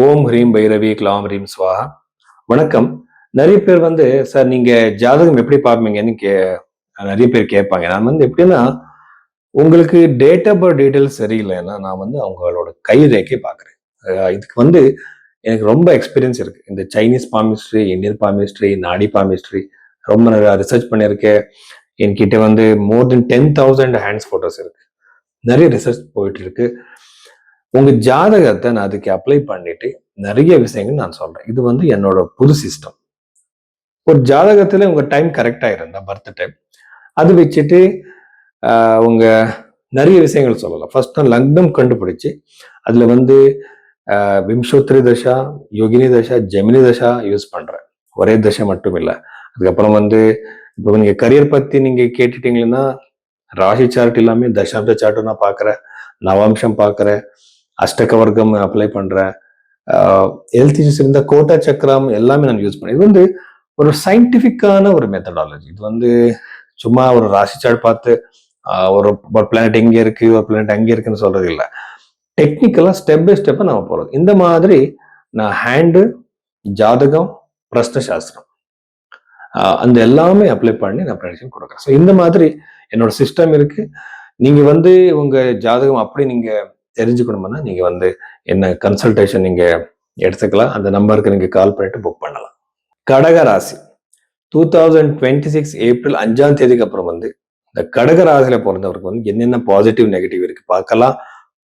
ஓம் ஹ்ரீம் பைரவி க்லாம் ஹ்ரீம் ஸ்வாஹா. வணக்கம். நிறைய பேர் சார் நீங்க ஜாதகம் எப்படி பார்ப்பீங்கன்னு நிறைய பேர் கேட்பாங்க. நான் எப்படின்னா, உங்களுக்கு டேட் ஆஃப் பர்த் டீடைல்ஸ் சரியில்லைன்னா நான் அவங்களோட கை ரேகை பார்க்குறேன். இதுக்கு எனக்கு ரொம்ப எக்ஸ்பீரியன்ஸ் இருக்கு. இந்த சைனீஸ் பாமிஸ்ட்ரி, இந்தியன் பாமிஸ்ட்ரி, நாடி பாமிஸ்ட்ரி ரொம்ப ரிசர்ச் பண்ணியிருக்கேன். என்கிட்ட மோர் தென் 10,000 ஹேண்ட்ஸ் போட்டோஸ் இருக்கு. நிறைய ரிசர்ச் போயிட்டு இருக்கு. உங்க ஜாதகத்தை நான் அதுக்கு அப்ளை பண்ணிட்டு நிறைய விஷயங்கள் நான் சொல்றேன். இது என்னோட புது சிஸ்டம். ஒரு ஜாதகத்துல உங்க டைம் கரெக்டா இருந்தா பர்த் டைம் அது வச்சுட்டு உங்க நிறைய விஷயங்கள் சொல்லலாம். ஃபர்ஸ்ட் நான் லக்னம் கண்டுபிடிச்சு அதுல விம்சோத்ரி தசா, யோகினி தசா, ஜெமினி தசா யூஸ் பண்றேன். ஒரே தசை மட்டும் இல்லை. அதுக்கப்புறம் இப்போ நீங்க கரியர் பத்தி நீங்க கேட்டுட்டீங்கன்னா ராசி சார்ட் எல்லாமே தசாப்த சார்ட்டும் நான் பார்க்குறேன், நவாம்சம் பார்க்குறேன், அஷ்டக வர்க்கம் அப்ளை பண்றேன், ஹெல்த் இஷ்யூஸ் இருந்த கோட்டா சக்கரம் எல்லாமே நான் யூஸ் பண்ணேன். இது ஒரு சயின்டிபிக்கான ஒரு மெத்தடாலஜி. இது சும்மா ஒரு ராசி சார்ட் பார்த்து ஒரு பிளானட் எங்க இருக்கு, ஒரு பிளானட் அங்கே இருக்குன்னு சொல்றது இல்லை. டெக்னிக்கலா ஸ்டெப் பை ஸ்டெப்பா நம்ம போறது. இந்த மாதிரி நான் ஹேண்டு, ஜாதகம், பிரஷ்ன சாஸ்திரம் அந்த எல்லாமே அப்ளை பண்ணி நான் ப்ரெடிக்ஷன் கொடுக்குறேன். ஸோ இந்த மாதிரி என்னோட சிஸ்டம் இருக்கு. நீங்க உங்க ஜாதகம் அப்படி நீங்க தெரிஞ்சுக்கணும்னா நீங்க என்ன கன்சல்டேஷன் நீங்க எடுத்துக்கலாம். அந்த நம்பருக்கு நீங்க கால் பண்ணிட்டு புக் பண்ணலாம். கடக ராசி 2026 ஏப்ரல் 5ஆம் தேதிக்கு அப்புறம் இந்த கடக ராசியில பிறந்தவருக்கு என்னென்ன பாசிட்டிவ் நெகட்டிவ் இருக்கு பார்க்கலாம்.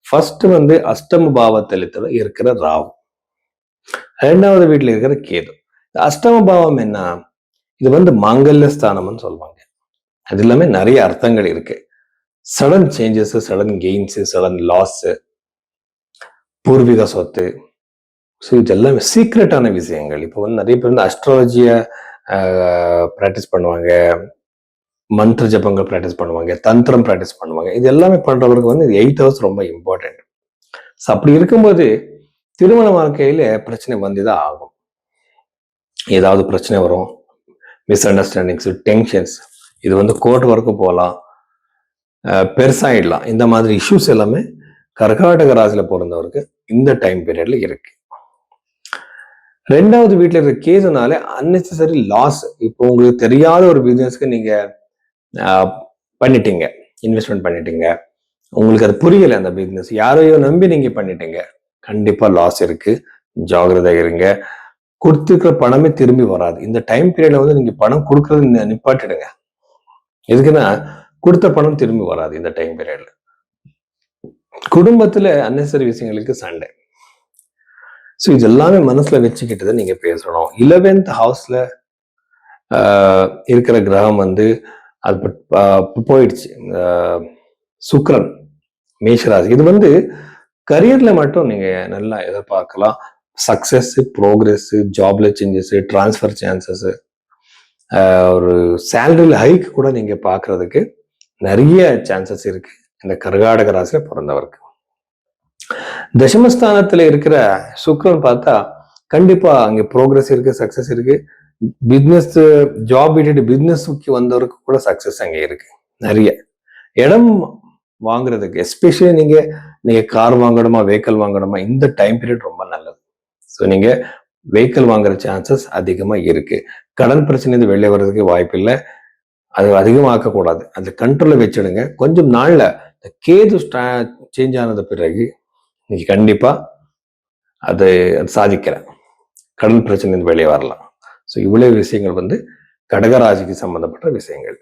ஃபர்ஸ்ட் அஷ்டம பாவத்தில் இருக்கிற ராகு, இரண்டாவது வீட்டுல இருக்கிற கேது. அஷ்டம பாவம் என்ன? இது மாங்கல்ய ஸ்தானம்னு சொல்லுவாங்க. அது எல்லாமே நிறைய அர்த்தங்கள் இருக்கு. Sudden changes, sudden gains, sudden loss, பூர்வீக சொத்து. ஸோ இதெல்லாம் சீக்ரெட்டான விஷயங்கள். இப்போ நிறைய பேர் அஸ்ட்ராலஜியை ப்ராக்டிஸ் பண்ணுவாங்க, மந்திர ஜபங்கள் ப்ராக்டிஸ் பண்ணுவாங்க, தந்திரம் ப்ராக்டிஸ் பண்ணுவாங்க. இது எல்லாமே பண்றவங்களுக்கு 8 ஹவர்ஸ் ரொம்ப இம்பார்ட்டன்ட். ஸோ அப்படி இருக்கும்போது திருமண வாழ்க்கையில பிரச்சனை வந்துதான் ஆகும். ஏதாவது பிரச்சனை வரும், மிஸ் அண்டர்ஸ்டாண்டிங்ஸ், டென்ஷன்ஸ். இது கோர்ட் வரைக்கும் போகலாம், பெருசாயிடலாம். இந்த மாதிரி இஷ்யூஸ் எல்லாமே கர்நாடக ராசியில பிறந்தவருக்கு இந்த டைம் பீரியட்ல இருக்கு. ரெண்டாவது வீட்டுல இருக்கிற கேஸ்னால அன்னெசரி லாஸ். இப்போ உங்களுக்கு தெரியாத ஒரு பிசினஸ்க்கு நீங்க பண்ணிட்டீங்க, இன்வெஸ்ட்மெண்ட் பண்ணிட்டீங்க, உங்களுக்கு அது புரியல. அந்த பிசினஸ் யாரையோ நம்பி நீங்க பண்ணிட்டீங்க, கண்டிப்பா லாஸ் இருக்கு. ஜாகிரதை இருங்க. கொடுத்துருக்கிற பணமே திரும்பி வராது. இந்த டைம் பீரியட்ல நீங்க பணம் கொடுக்கறது நிப்பாட்டிடுங்க. எதுக்குன்னா கொடுத்த பணம் திரும்பி வராது இந்த டைம் பீரியட்ல. குடும்பத்துல அன்னெசரி விஷயங்களுக்கு சண்டை. ஸோ இது எல்லாமே மனசுல வச்சுக்கிட்டு நீங்க பேசணும். 11th ஹவுஸ்ல இருக்கிற கிரகம் அது போயிடுச்சு. சுக்கிரன் மேஷராசி. இது கரியர்ல மட்டும் நீங்க நல்லா எதிர்பார்க்கலாம். சக்சஸ், ப்ரோக்ரஸ், ஜாப்ல சேஞ்சஸ், டிரான்ஸ்ஃபர் சான்சஸ், ஒரு சேலரியில ஹைக் கூட நீங்க பாக்குறதுக்கு நிறைய சான்சஸ் இருக்கு இந்த கர்நாடக ராசியில பிறந்தவருக்கு. தசமஸ்தானத்துல இருக்கிற சுக்கிரன் பார்த்தா கண்டிப்பா அங்க ப்ரோக்ரஸ் இருக்கு, சக்சஸ் இருக்கு. பிசினஸ், ஜாப் விட்டுட்டு பிசினஸ்க்கு வந்தவருக்கு கூட சக்சஸ் அங்க இருக்கு. நிறைய இடம் வாங்குறதுக்கு, எஸ்பெஷலி நீங்க கார் வாங்கணுமா, வெஹிக்கல் வாங்கணுமா, இந்த டைம் பீரியட் ரொம்ப நல்லது. ஸோ நீங்க வெஹிக்கல் வாங்குற சான்சஸ் அதிகமா இருக்கு. கடன் பிரச்சனை வெளியே வர்றதுக்கு வாய்ப்பு இல்லை. அது அதிகமாக்க கூடாது. அந்த கண்ட்ரோல்ல வச்சிடுங்க. கொஞ்சம் நாள்ல கேது சேஞ்ச் ஆனது பிறகு நீங்க கண்டிப்பா அது சாதிக்கிறேன். கடன் பிரச்சனை வெளியே வரலாம். ஸோ இவ்வளவு விஷயங்கள் கடகராசிக்கு சம்பந்தப்பட்ட விஷயங்கள்.